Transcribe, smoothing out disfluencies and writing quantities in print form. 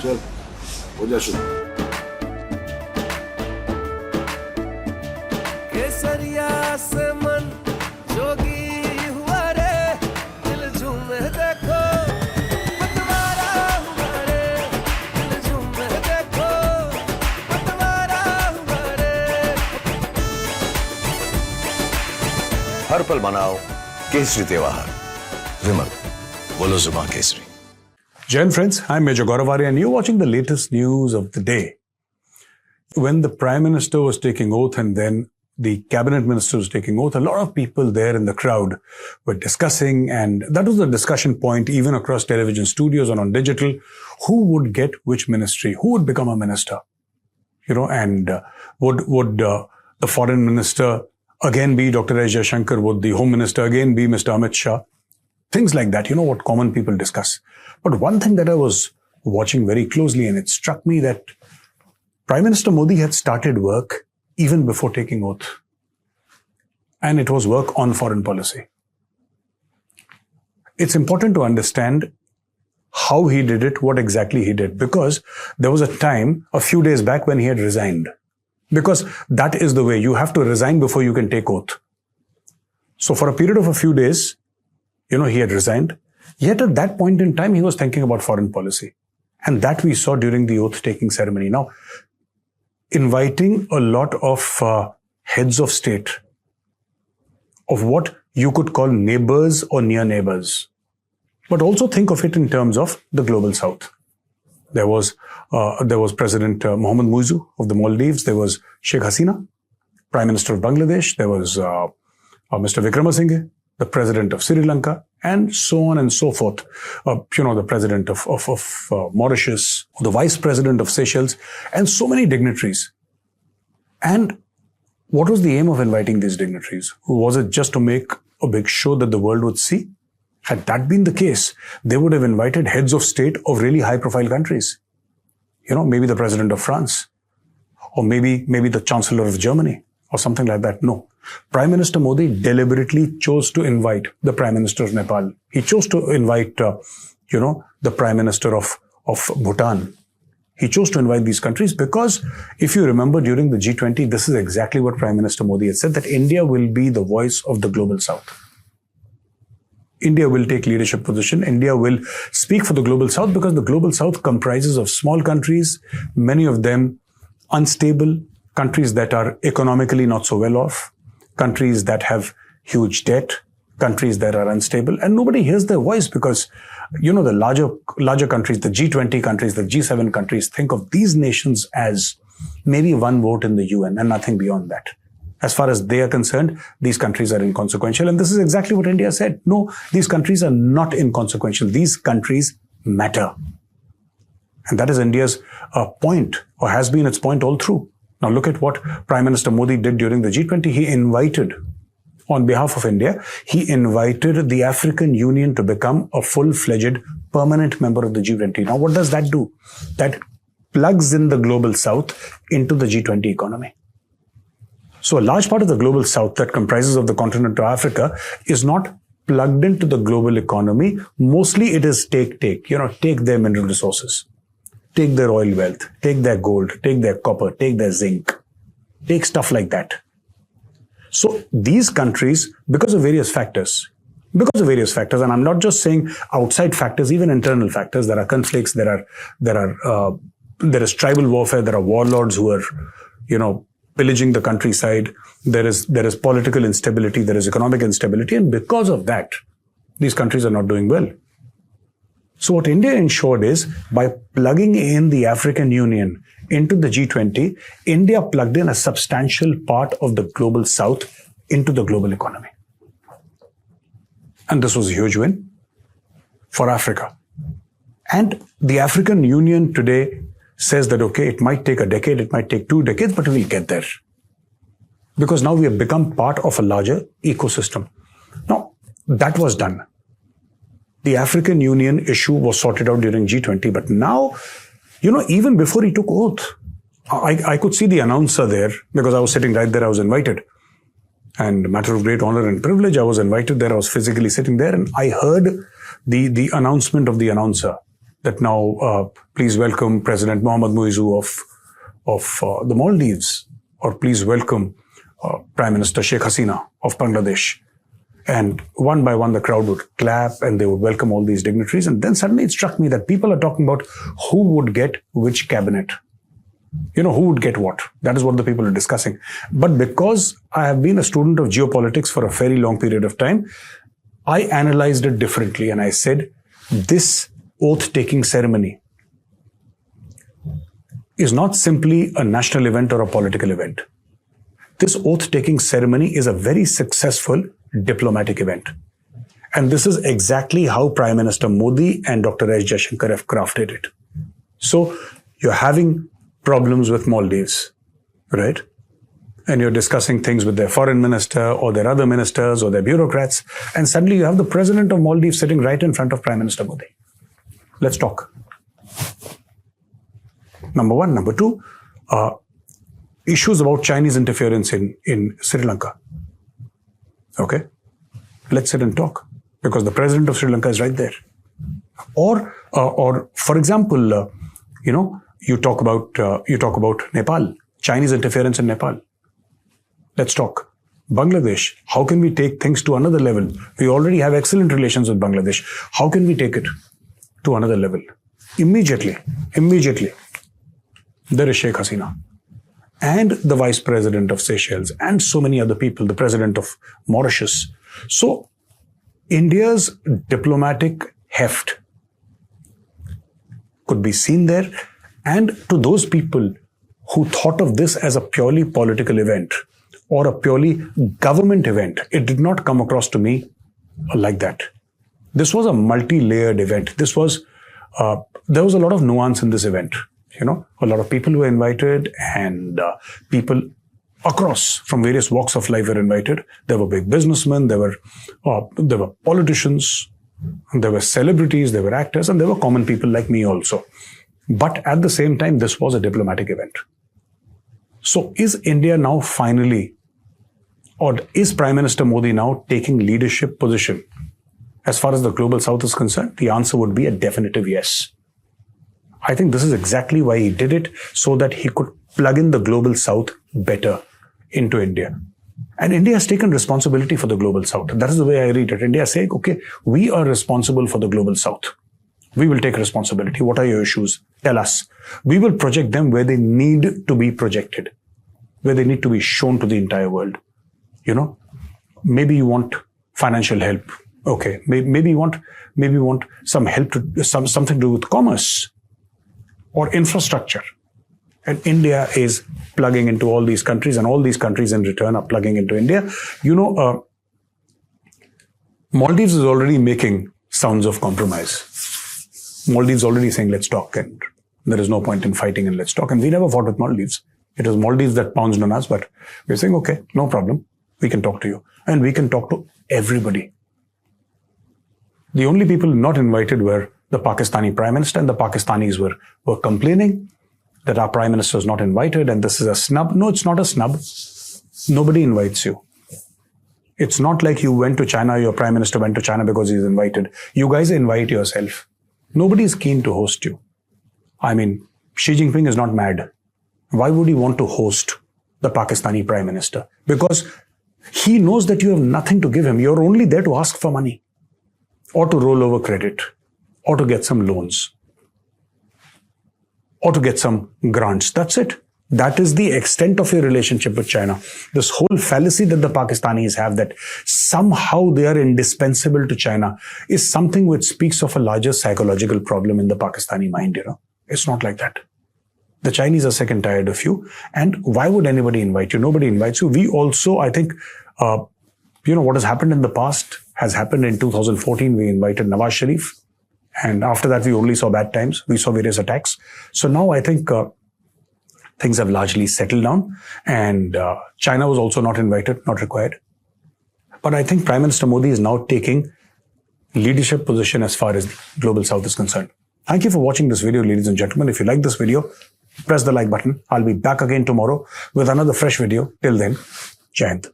चल हो जा शुरू। केसरिया से मन जोगी हुआ रे, दिल झूमे देखो पतवारा हुआ रे, दिल झूमे देखो पतवारा हुआ रे। हर पल मनाओ केसरी त्योहार। विमल, बोलो जुबान Kesari. Jai Hind, friends, I'm Major Gaurav Arya and you're watching the latest news of the day. When the Prime Minister was taking oath and then the Cabinet Minister was taking oath, a lot of people there in the crowd were discussing, and that was the discussion point even across television studios and on digital, who would get which ministry, who would become a minister, and would the Foreign Minister again be Dr. S. Jaishankar, would the Home Minister again be Mr. Amit Shah? Things like that, what common people discuss. But one thing that I was watching very closely, and it struck me that Prime Minister Modi had started work even before taking oath. And it was work on foreign policy. It's important to understand how he did it, what exactly he did, because there was a time, a few days back, when he had resigned. Because that is the way. You have to resign before you can take oath. So for a period of a few days, he had resigned. Yet at that point in time, he was thinking about foreign policy. And that we saw during the oath-taking ceremony. Now, inviting a lot of heads of state, of what you could call neighbors or near neighbors. But also think of it in terms of the global south. There was President Mohammad Muizzu of the Maldives. There was Sheikh Hasina, Prime Minister of Bangladesh. There was Mr. Vikramasinghe, the President of Sri Lanka, and so on and so forth. The President of Mauritius, the Vice President of Seychelles, and so many dignitaries. And what was the aim of inviting these dignitaries? Was it just to make a big show that the world would see? Had that been the case, they would have invited heads of state of really high-profile countries. Maybe the President of France, or maybe the Chancellor of Germany, or something like that. No. Prime Minister Modi deliberately chose to invite the Prime Minister of Nepal. He chose to invite, the Prime Minister of Bhutan. He chose to invite these countries because, if you remember, during the G20, this is exactly what Prime Minister Modi had said, that India will be the voice of the global south. India will take leadership position. India will speak for the global south because the global south comprises of small countries, many of them unstable, countries that are economically not so well off, countries that have huge debt, countries that are unstable, and nobody hears their voice because, the larger countries, the G20 countries, the G7 countries, think of these nations as maybe one vote in the UN and nothing beyond that. As far as they are concerned, these countries are inconsequential. And this is exactly what India said. No, these countries are not inconsequential. These countries matter. And that is India's point, or has been its point all through. Now look at what Prime Minister Modi did during the G20. He invited, on behalf of India, he invited the African Union to become a full-fledged permanent member of the G20. Now what does that do? That plugs in the global south into the G20 economy. So a large part of the global south that comprises of the continent of Africa is not plugged into the global economy. Mostly it is take. Take their mineral resources. Take their oil wealth, take their gold, take their copper, take their zinc, take stuff like that. So these countries, because of various factors, and I'm not just saying outside factors, even internal factors, there are conflicts, there is tribal warfare, there are warlords who are, pillaging the countryside, there is political instability, there is economic instability, and because of that, these countries are not doing well. So what India ensured is, by plugging in the African Union into the G20, India plugged in a substantial part of the global south into the global economy. And this was a huge win for Africa. And the African Union today says that, okay, it might take a decade, it might take 2 decades, but we'll get there. Because now we have become part of a larger ecosystem. Now, that was done. The African Union issue was sorted out during G20, but now, even before he took oath, I could see the announcer there because I was sitting right there, I was invited. And matter of great honor and privilege, I was invited there, I was physically sitting there and I heard the announcement of the announcer. that now please welcome President Mohammad Muizu of the Maldives, or please welcome Prime Minister Sheikh Hasina of Bangladesh. And one by one, the crowd would clap and they would welcome all these dignitaries. And then suddenly it struck me that people are talking about who would get which cabinet. Who would get what. That is what the people are discussing. But because I have been a student of geopolitics for a very long period of time, I analyzed it differently. And I said, this oath-taking ceremony is not simply a national event or a political event. This oath-taking ceremony is a very successful diplomatic event. And this is exactly how Prime Minister Modi and Dr. S. Jaishankar have crafted it. So you're having problems with Maldives, right? And you're discussing things with their foreign minister or their other ministers or their bureaucrats. And suddenly you have the president of Maldives sitting right in front of Prime Minister Modi. Let's talk. Number one. Number two, issues about Chinese interference in Sri Lanka. Okay, let's sit and talk, because the president of Sri Lanka is right there. Or for example, you talk about Nepal, Chinese interference in Nepal. Let's talk. Bangladesh, how can we take things to another level? We already have excellent relations with Bangladesh. How can we take it to another level? Immediately, there is Sheikh Hasina and the vice president of Seychelles and so many other people, the president of Mauritius. So India's diplomatic heft could be seen there. And to those people who thought of this as a purely political event or a purely government event, it did not come across to me like that. This was a multi-layered event. There was a lot of nuance in this event. A lot of people were invited, and people across from various walks of life were invited. There were big businessmen, there were politicians, there were celebrities, there were actors, and there were common people like me also. But at the same time, this was a diplomatic event. So is India now finally, or is Prime Minister Modi now taking leadership position as far as the global south is concerned? The answer would be a definitive yes. I think this is exactly why he did it, so that he could plug in the global south better into India. And India has taken responsibility for the global south. That is the way I read it. India is saying, okay, we are responsible for the global south. We will take responsibility. What are your issues? Tell us. We will project them where they need to be projected, where they need to be shown to the entire world. Maybe you want financial help. Okay. Maybe you want some help something to do with commerce or infrastructure. And India is plugging into all these countries, and all these countries in return are plugging into India. Maldives is already making sounds of compromise. Maldives already saying, let's talk, and there is no point in fighting, and let's talk. And we never fought with Maldives. It was Maldives that pounced on us, but we're saying, okay, no problem. We can talk to you. And we can talk to everybody. The only people not invited were the Pakistani Prime Minister, and the Pakistanis were complaining that our Prime Minister is not invited and this is a snub. No, it's not a snub. Nobody invites you. It's not like you went to China, your Prime Minister went to China because he's invited. You guys invite yourself. Nobody is keen to host you. I mean, Xi Jinping is not mad. Why would he want to host the Pakistani Prime Minister? Because he knows that you have nothing to give him. You're only there to ask for money, or to roll over credit, or to get some loans, or to get some grants. That's it. That is the extent of your relationship with China. This whole fallacy that the Pakistanis have, that somehow they are indispensable to China, is something which speaks of a larger psychological problem in the Pakistani mind. It's not like that. The Chinese are sick and tired of you. And why would anybody invite you? Nobody invites you. We also, I think, what has happened in the past has happened. In 2014, we invited Nawaz Sharif. And after that, we only saw bad times. We saw various attacks. So now I think things have largely settled down. And China was also not invited, not required. But I think Prime Minister Modi is now taking leadership position as far as Global South is concerned. Thank you for watching this video, ladies and gentlemen. If you like this video, press the like button. I'll be back again tomorrow with another fresh video. Till then, Jai Hind.